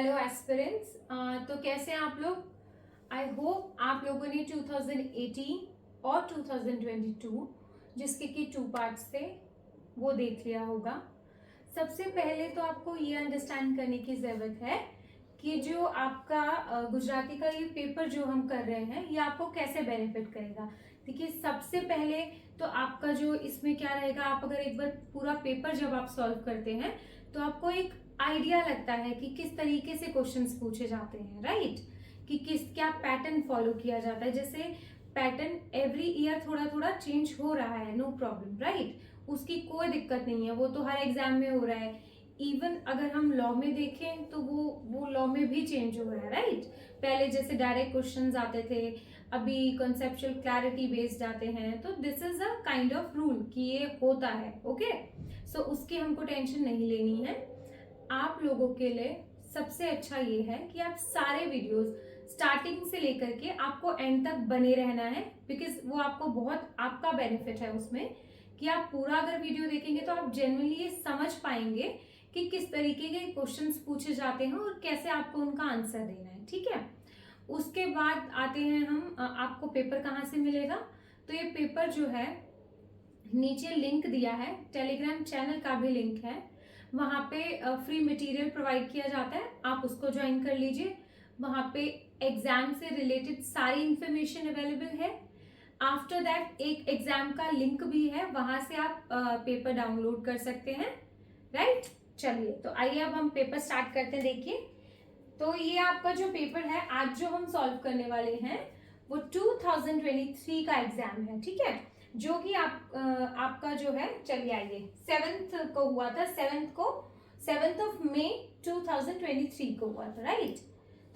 Hello aspirants. तो कैसे हैं आप लोग? आई होप आप लोगों ने 2018 और 2022 जिसके कि 2 पार्ट्स थे वो देख लिया होगा। सबसे पहले तो आपको ये अंडरस्टैंड करने की ज़रूरत है कि जो आपका गुजराती का ये पेपर जो हम कर रहे हैं ये आपको कैसे बेनिफिट करेगा। देखिए, सबसे पहले तो आपका जो इसमें क्या रहेगा, आप अगर एक बार पूरा पेपर जब आप सॉल्व करते हैं तो आपको एक आइडिया लगता है कि किस तरीके से क्वेश्चंस पूछे जाते हैं, राइट? कि क्या पैटर्न फॉलो किया जाता है। जैसे पैटर्न एवरी ईयर थोड़ा थोड़ा चेंज हो रहा है, नो प्रॉब्लम, राइट? उसकी कोई दिक्कत नहीं है, वो तो हर एग्जाम में हो रहा है। इवन अगर हम लॉ में देखें तो वो लॉ में भी चेंज हो रहा है, राइट? पहले जैसे डायरेक्ट क्वेश्चंस आते थे, अभी कॉन्सेप्चुअल क्लैरिटी बेस्ड आते हैं। तो this is a kind of rule कि ये होता है, ओके? सो उसकी हमको टेंशन नहीं लेनी है। आप लोगों के लिए सबसे अच्छा ये है कि आप सारे वीडियोस स्टार्टिंग से लेकर के आपको एंड तक बने रहना है, बिकॉज वो आपको बहुत आपका बेनिफिट है उसमें कि आप पूरा अगर वीडियो देखेंगे तो आप जेन्युइनली ये समझ पाएंगे कि किस तरीके के क्वेश्चंस पूछे जाते हैं और कैसे आपको उनका आंसर देना है, ठीक है? उसके बाद आते हैं हम, आपको पेपर कहाँ से मिलेगा। तो ये पेपर जो है नीचे लिंक दिया है, टेलीग्राम चैनल का भी लिंक है, वहाँ पे फ्री मटेरियल प्रोवाइड किया जाता है, आप उसको ज्वाइन कर लीजिए। वहाँ पे एग्जाम से रिलेटेड सारी इंफॉर्मेशन अवेलेबल है। आफ्टर दैट एक एग्जाम का लिंक भी है, वहां से आप पेपर डाउनलोड कर सकते हैं, राइट? चलिए, तो आइए अब हम पेपर स्टार्ट करते हैं। देखिए, तो ये आपका जो पेपर है आज जो हम सॉल्व करने वाले हैं वो 2023 का एग्जाम है, ठीक है? जो कि आपका जो है, चलिए आइए, 7th को हुआ था, 7th ऑफ मई 2023 को हुआ था, राइट?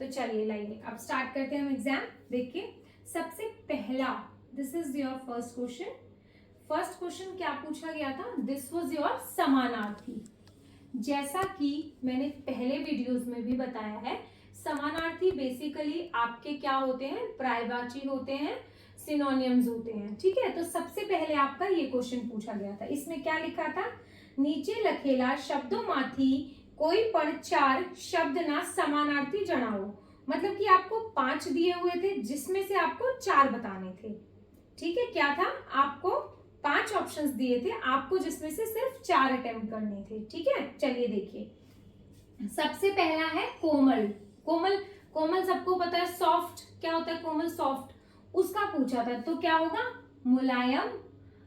तो चलिए लाइए अब स्टार्ट करते हैं हम एग्जाम। देखिए, सबसे पहला, this is your first question. First question क्या पूछा गया था? दिस वाज योर समानार्थी। जैसा कि मैंने पहले वीडियोस में भी बताया है, समानार्थी बेसिकली आपके क्या होते हैं? पर्यायवाची होते हैं, सिनोनिम्स होते हैं, ठीक है? तो सबसे पहले आपका ये क्वेश्चन पूछा गया था। इसमें क्या लिखा था? नीचे लखेला शब्दों कोई पण 4 शब्द ना समानार्थी जनाओ। मतलब कि आपको 5 दिए हुए थे जिसमें से आपको 4 बताने थे, ठीक है? क्या था? आपको 5 ऑप्शंस दिए थे, आपको जिसमें से सिर्फ 4 अटेम्प्ट करने थे, ठीक है? चलिए देखिए, सबसे पहला है कोमल। कोमल कोमल सबको पता है, सॉफ्ट क्या होता है? कोमल सॉफ्ट, उसका पूछा था। तो क्या होगा? मुलायम,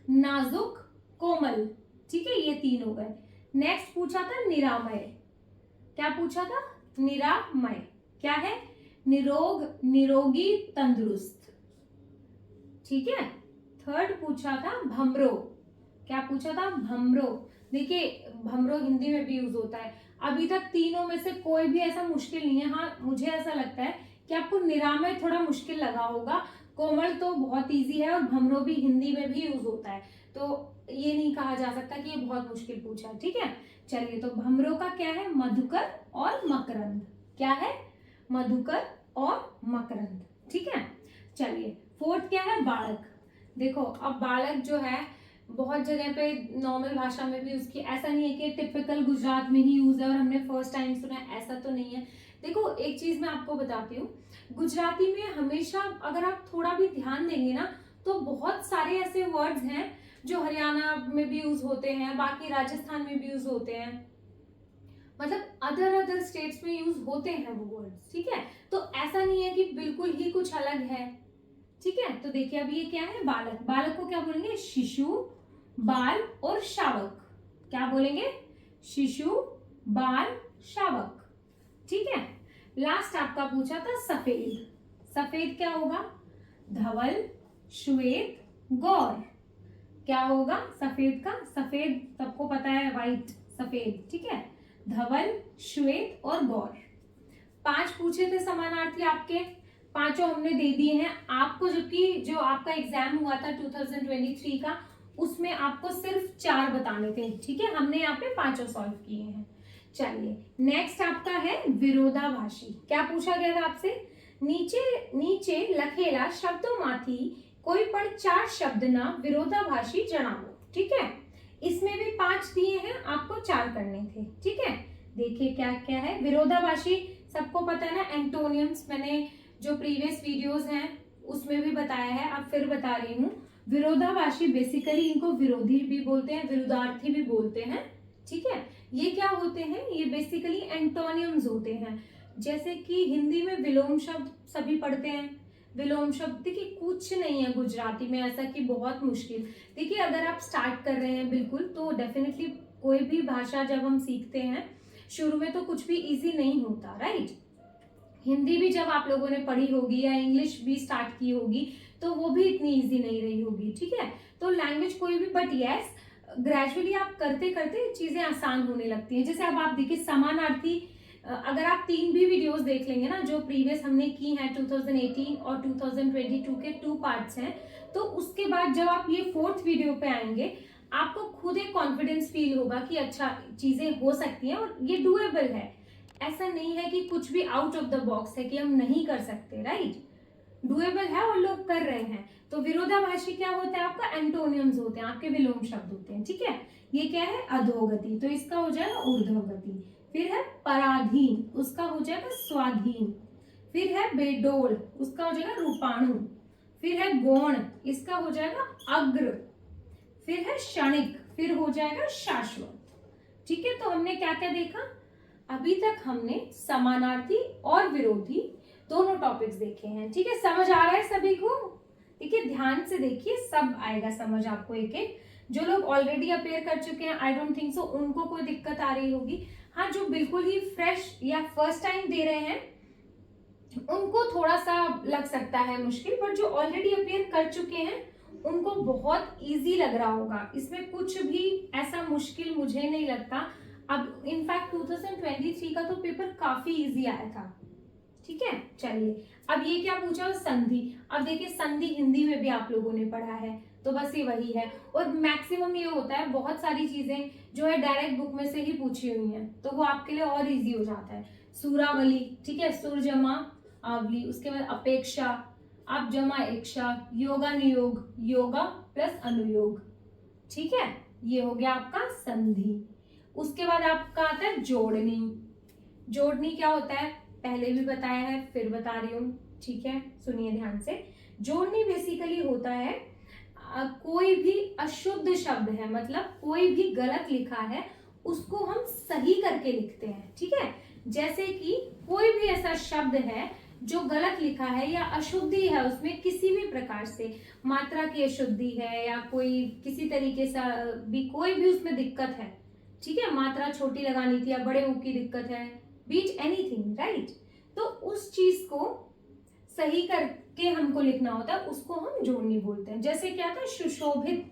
नाजुक, कोमल, ठीक है? ये 3 हो गए। नेक्स्ट पूछा था निरामय। क्या पूछा था? निरामय क्या है? निरोग, निरोगी, तंदुरुस्त, ठीक है? थर्ड पूछा था भमरो। क्या पूछा था? भमरो। देखिए, भमरो हिंदी में भी यूज होता है। अभी तक तीनों में से कोई भी ऐसा मुश्किल नहीं है। हाँ, मुझे ऐसा लगता है कि आपको निरामय थोड़ा मुश्किल लगा होगा। कोमल तो बहुत इजी है और भमरो भी हिंदी में भी यूज होता है, तो ये नहीं कहा जा सकता कि ये बहुत मुश्किल पूछा है, ठीक है? चलिए, तो भमरो का क्या है? मधुकर और मकरंद। क्या है? मधुकर और मकरंद, ठीक है? चलिए, फोर्थ क्या है? बालक। देखो, अब बालक जो है बहुत जगह पे नॉर्मल भाषा में भी उसकी, ऐसा नहीं है कि टिपिकल गुजरात में ही यूज है और हमने फर्स्ट टाइम सुना है, ऐसा तो नहीं है। देखो, एक चीज मैं आपको बताती हूँ, गुजराती में हमेशा अगर आप थोड़ा भी ध्यान देंगे ना तो बहुत सारे ऐसे वर्ड्स हैं जो हरियाणा में भी यूज होते हैं, बाकी राजस्थान में भी यूज होते हैं, मतलब अदर स्टेट्स में यूज होते हैं वो वर्ड्स, ठीक है? तो ऐसा नहीं है कि बिल्कुल ही कुछ अलग है, ठीक है? तो देखिए, अब ये क्या है? बालक। बालक को क्या बोलेंगे? शिशु, बाल और शावक। क्या बोलेंगे? शिशु, बाल, शावक, ठीक है? लास्ट आपका पूछा था सफेद। सफेद क्या होगा? धवल, श्वेत, गौर। क्या होगा सफेद का? सफेद सबको पता है, व्हाइट, सफेद, ठीक है? धवल, श्वेत और गौर। 5 पूछे थे समानार्थी आपके, पांचों हमने दे दिए हैं आपको, जबकि जो आपका एग्जाम हुआ था 2023 का उसमें आपको सिर्फ 4 बताने थे, ठीक है? हमने यहाँ पे 5 सॉल्व किए हैं। चलिए, नेक्स्ट आपका है विरोधाभासी। क्या पूछा गया था आपसे? नीचे लखेला शब्दों कोई पण 4 शब्द ना विरोधाभासी जनाओ, ठीक है? इसमें भी 5 दिए हैं, आपको 4 करने थे, ठीक है? देखिए क्या क्या है विरोधाभासी। सबको पता है ना एंटोनियम्स, मैंने जो प्रीवियस वीडियोस हैं उसमें भी बताया है, अब फिर बता रही हूँ। विरोधाभासी बेसिकली इनको विरोधी भी बोलते हैं, विरुद्धार्थी भी बोलते हैं, ठीक है। ये क्या होते हैं, ये बेसिकली एंटोनियम्स होते हैं। जैसे कि हिंदी में विलोम शब्द सभी पढ़ते हैं, विलोम शब्द देखिए कुछ नहीं है गुजराती में ऐसा कि बहुत मुश्किल। देखिए अगर आप स्टार्ट कर रहे हैं बिल्कुल, तो डेफिनेटली कोई भी भाषा जब हम सीखते हैं शुरू में तो कुछ भी इजी नहीं होता, राइट। हिंदी भी जब आप लोगों ने पढ़ी होगी या इंग्लिश भी स्टार्ट की होगी तो वो भी इतनी इजी नहीं रही होगी, ठीक है। तो लैंग्वेज कोई भी, बट यस ग्रेजुअली आप करते करते चीजें आसान होने लगती हैं। जैसे अब आप देखिए समानार्थी, अगर आप 3 भी वीडियोस देख लेंगे ना जो प्रीवियस हमने की हैं 2018 और 2022 के 2 पार्ट्स हैं, तो उसके बाद जब आप ये 4th वीडियो पे आएंगे आपको खुद एक कॉन्फिडेंस फील होगा कि अच्छा चीजें हो सकती हैं और ये डूएबल है। ऐसा नहीं है कि कुछ भी आउट ऑफ द बॉक्स है कि हम नहीं कर सकते, राइट। डूएबल है और लोग कर रहे हैं। तो विरोधाभासी क्या होता है आपका, एंटोनियम्स होते हैं, आपके विलोम शब्द होते हैं, ठीक है। ये क्या है, अधोगति, तो इसका हो जाएगा ऊर्ध्वगति। फिर है पराधीन, उसका हो जाएगा स्वाधीन। फिर है बेडोल, उसका हो जाएगा रूपाणु। फिर है गौण, इसका हो जाएगा अग्र। फिर है क्षणिक, फिर हो जाएगा शाश्वत, ठीक है। तो हमने क्या क्या देखा, अभी तक हमने समानार्थी और विरोधी दोनों टॉपिक्स देखे हैं, ठीक है। समझ आ रहा है सभी को, देखिए ध्यान से देखिए, सब आएगा समझ आपको एक एक। जो लोग ऑलरेडी अपेयर कर चुके हैं आई डोंट थिंक सो उनको कोई दिक्कत आ रही होगी। हाँ, जो बिल्कुल ही फ्रेश या फर्स्ट टाइम दे रहे हैं उनको थोड़ा सा लग सकता है मुश्किल, बट जो ऑलरेडी अपेयर कर चुके हैं उनको बहुत इजी लग रहा होगा। इसमें कुछ भी ऐसा मुश्किल मुझे नहीं लगता। अब इनफैक्ट 2023 का तो पेपर काफी इजी आया था, ठीक है। चलिए अब ये क्या पूछा, संधि। अब देखिए संधि हिंदी में भी आप लोगों ने पढ़ा है, तो बस ये वही है। और मैक्सिमम ये होता है बहुत सारी चीजें जो है डायरेक्ट बुक में से ही पूछी हुई हैं, तो वो आपके लिए और इजी हो जाता है। सूरावली, ठीक है, सुर जमा आवली, उसके बाद अपेक्षा, आप जमा इच्छा, योगा नियोग, योगा प्लस अनुयोग, ठीक है। ये हो गया आपका संधि। उसके बाद आपका आता है जोड़नी। जोड़नी क्या होता है पहले भी बताया है फिर बता रही हूँ, ठीक है, सुनिए ध्यान से। जोड़नी बेसिकली होता है कोई भी अशुद्ध शब्द है, मतलब कोई भी गलत लिखा है उसको हम सही करके लिखते हैं, ठीक है। जैसे कि कोई भी ऐसा शब्द है जो गलत लिखा है या अशुद्धि है, उसमें किसी भी प्रकार से मात्रा की अशुद्धि है या कोई किसी तरीके से भी कोई भी उसमें दिक्कत है, ठीक है, मात्रा छोटी लगानी थी या बड़े ऊ की दिक्कत है, बीट एनीथिंग, राइट। तो उस चीज को सही करके हमको लिखना होता है, उसको हम जोड़नी बोलते हैं। जैसे क्या था सुशोभित,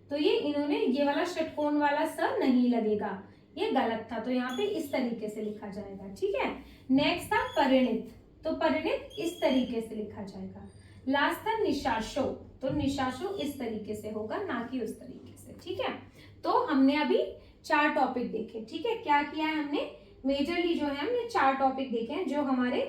तो ये इन्होंने ये वाला षटकोण वाला स नहीं लगेगा, ये गलत था, तो यहाँ पे इस तरीके से लिखा जाएगा, ठीक है। नेक्स्ट था परिणित, तो परिणित इस तरीके से लिखा जाएगा। लास्ट था निशाशो, तो निशाशो इस तरीके से होगा, ना कि उस तरीके से, ठीक है। तो हमने अभी 4 टॉपिक देखे, ठीक है। क्या किया है हमने, मेजरली जो है हमने 4 टॉपिक देखे हैं जो हमारे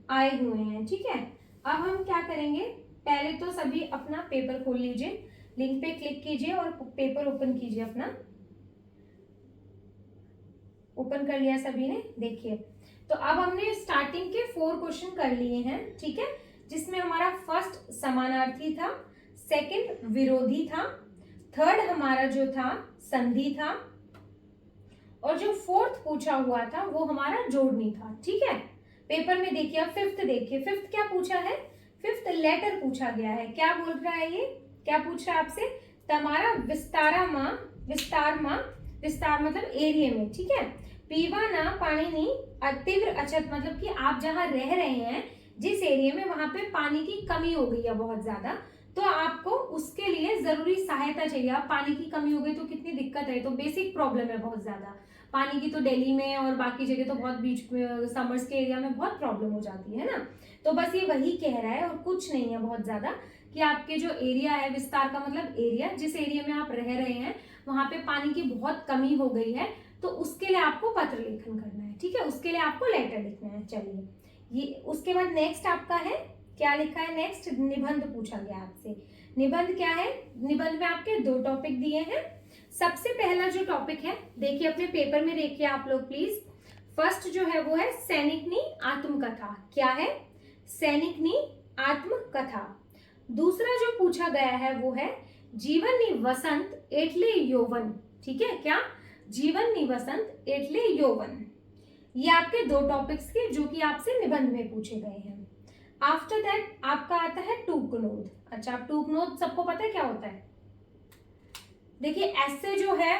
आए हुए हैं, ठीक है। अब हम क्या करेंगे, पहले तो सभी अपना पेपर खोल लीजिए, लिंक पे क्लिक कीजिए और पेपर ओपन कीजिए अपना। ओपन कर लिया सभी ने, देखिए। तो अब हमने स्टार्टिंग के 4 क्वेश्चन कर लिए हैं, ठीक है, जिसमें हमारा फर्स्ट समानार्थी था, सेकंड विरोधी था, थर्ड हमारा जो था संधि था, और जो 4th पूछा हुआ था वो हमारा जोड़नी था, ठीक है। पेपर में देखिए, अब 5th देखिए, 5th क्या पूछा है, 5th लेटर पूछा गया है। क्या बोल रहा है ये, क्या पूछ रहा है आपसे, तमारा विस्तारा मां, विस्तार मां, विस्तार मतलब एरिया में, ठीक है। पीवा ना पानी नहीं, तीव्र अछत मतलब कि आप जहां रह रहे हैं जिस एरिया में वहां पे पानी की कमी हो गई है बहुत ज्यादा, तो आपको उसके लिए जरूरी सहायता चाहिए। आप पानी की कमी हो गई तो कितनी दिक्कत है, तो बेसिक प्रॉब्लम है बहुत ज्यादा पानी की, तो दिल्ली में और बाकी जगह तो बहुत बीच में समर्स के एरिया में बहुत प्रॉब्लम हो जाती है ना। तो बस ये वही कह रहा है और कुछ नहीं है बहुत ज्यादा, कि आपके जो एरिया है, विस्तार का मतलब एरिया, जिस एरिया में आप रह रहे हैं वहां पे पानी की बहुत कमी हो गई है, तो उसके लिए आपको पत्र लेखन करना है, ठीक है, उसके लिए आपको लेटर लिखना है। चलिए ये, उसके बाद नेक्स्ट आपका है, क्या लिखा है नेक्स्ट, निबंध पूछा गया आपसे। निबंध क्या है, निबंध में आपके 2 टॉपिक दिए हैं। सबसे पहला जो टॉपिक है, देखिए अपने पेपर में देखिए आप लोग प्लीज, फर्स्ट जो है वो है सैनिकनी आत्मकथा। क्या है? सैनिकनी आत्मकथा। दूसरा जो पूछा गया है वो है जीवननी वसंत एटले यौवन। ठीक है, क्या? जीवननी वसंत एटले यौवन। ये आपके दो टॉपिक्स के जो कि आपसे निबंध में पूछे गए हैं। आफ्टर दैट आपका आता है टूकनोद। अच्छा, टूकनोद सबको पता है क्या होता है? देखिए, ऐसे जो है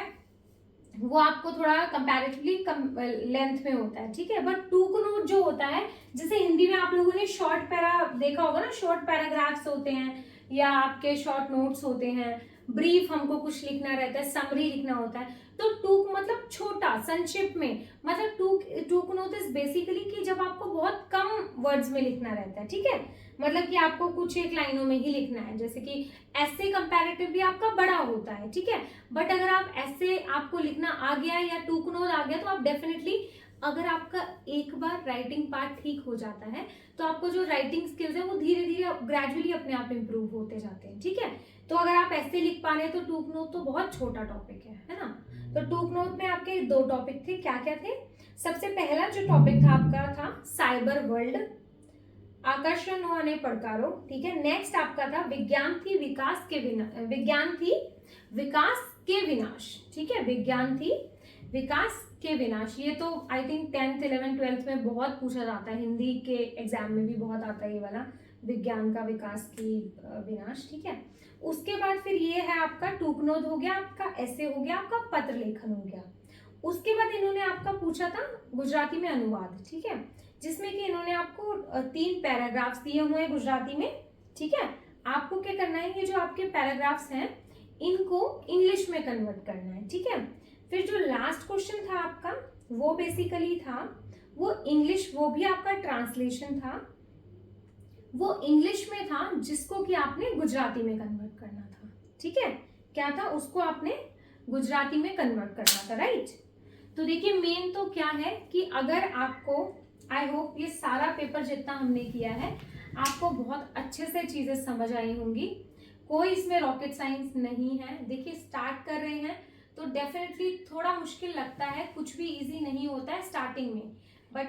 वो आपको थोड़ा कंपैरेटिवली कम लेंथ में होता है, ठीक है, बट टूकनोद जो होता है, जैसे हिंदी में आप लोगों ने शॉर्ट पैरा देखा होगा ना, शॉर्ट पैराग्राफ्स होते हैं या आपके शॉर्ट नोट्स होते हैं, ब्रीफ हमको कुछ लिखना रहता है, समरी लिखना होता है, तो टूक मतलब छोटा, संक्षिप्त में, मतलब टूक नोट इज बेसिकली कि जब आपको बहुत कम वर्ड्स में लिखना रहता है, ठीक है, मतलब कि आपको कुछ एक लाइनों में ही लिखना है, जैसे कि ऐसे कंपैरेटिवली आपका बड़ा होता है, ठीक है, बट अगर आप ऐसे आपको लिखना आ गया या टूक नोट आ गया तो आप डेफिनेटली, अगर आपका एक बार राइटिंग पार्ट ठीक हो जाता है तो आपको जो राइटिंग स्किल्स है वो धीरे धीरे ग्रेजुअली अपने आप इंप्रूव होते जाते हैं, ठीक है। तो अगर आप ऐसे लिख पा रहे हैं तो टूक नोट तो बहुत छोटा टॉपिक है ना। तो टूक नोट में आपके दो टॉपिक थे, क्या क्या थे? सबसे पहला जो टॉपिक था आपका था साइबर वर्ल्ड, आकर्षण અને પડકારો, ठीक है। नेक्स्ट आपका था विज्ञान थी विकास के विनाश, ठीक है, विज्ञान थी विकास के विनाश। ये तो I think 10th 11th 12th में बहुत पूछा जाता है, हिंदी के एग्जाम में भी बहुत आता है ये वाला, विज्ञान का विकास की विनाश, ठीक है। उसके बाद फिर ये है आपका टूकनोद हो गया, आपका ऐसे हो गया, आपका पत्र लेखन हो गया। उसके बाद इन्होंने आपका पूछा था गुजराती में अनुवाद, ठीक है, जिसमें कि इन्होंने आपको 3 पैराग्राफ्स दिए हुए हैं गुजराती में, ठीक है। आपको क्या करना है, ये जो आपके पैराग्राफ्स हैं इनको इंग्लिश में कन्वर्ट करना है, ठीक है। फिर जो लास्ट क्वेश्चन था आपका वो बेसिकली था वो इंग्लिश, वो भी आपका ट्रांसलेशन था, वो इंग्लिश में था जिसको कि आपने गुजराती में कन्वर्ट करना था, ठीक है। क्या था? उसको आपने गुजराती में कन्वर्ट करना था, राइट। तो देखिए मेन तो क्या है कि अगर आपको, आई होप ये सारा पेपर जितना हमने किया है आपको बहुत अच्छे से चीजें समझ आई होंगी, कोई इसमें रॉकेट साइंस नहीं है। देखिए स्टार्ट कर रहे हैं तो डेफिनेटली थोड़ा मुश्किल लगता है, कुछ भी इजी नहीं होता है स्टार्टिंग में, बट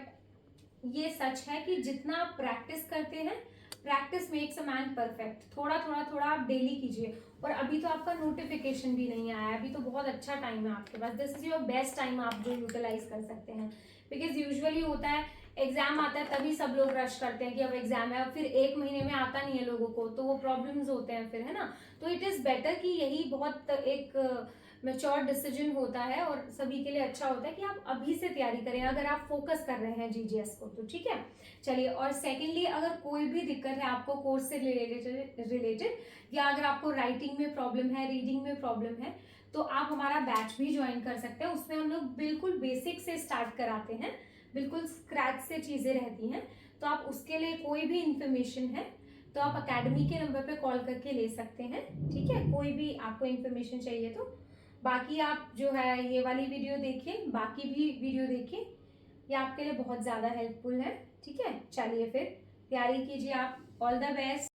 ये सच है कि जितना आप प्रैक्टिस करते हैं, practice makes a man perfect, थोड़ा थोड़ा थोड़ा आप डेली कीजिए। और अभी तो आपका नोटिफिकेशन भी नहीं आया, अभी तो बहुत अच्छा टाइम है आपके पास, this is your best time आप जो यूटिलाइज कर सकते हैं, बिकॉज यूजुअली होता है एग्जाम आता है तभी सब लोग रश करते हैं कि अब एग्जाम है, फिर 1 महीने में आता नहीं है लोगों को, तो वो प्रॉब्लम्स होते हैं फिर, है ना। तो इट इज बेटर कि यही बहुत एक मैच्योर डिसीजन होता है और सभी के लिए अच्छा होता है कि आप अभी से तैयारी करें अगर आप फोकस कर रहे हैं जीजीएस को, तो ठीक है। चलिए, और सेकेंडली अगर कोई भी दिक्कत है आपको कोर्स से रिलेटेड या अगर आपको राइटिंग में प्रॉब्लम है, रीडिंग में प्रॉब्लम है, तो आप हमारा बैच भी ज्वाइन कर सकते हैं। उसमें हम लोग बिल्कुल बेसिक से स्टार्ट कराते हैं, बिल्कुल स्क्रैच से चीजें रहती हैं। तो आप उसके लिए कोई भी इंफॉर्मेशन है तो आप अकेडमी के नंबर पे कॉल करके ले सकते हैं, ठीक है, कोई भी आपको इंफॉर्मेशन चाहिए तो। बाकी आप जो है ये वाली वीडियो देखिए, बाकी भी वीडियो देखिए, ये आपके लिए बहुत ज़्यादा हेल्पफुल है, ठीक है। चलिए फिर तैयारी कीजिए आप, ऑल द बेस्ट।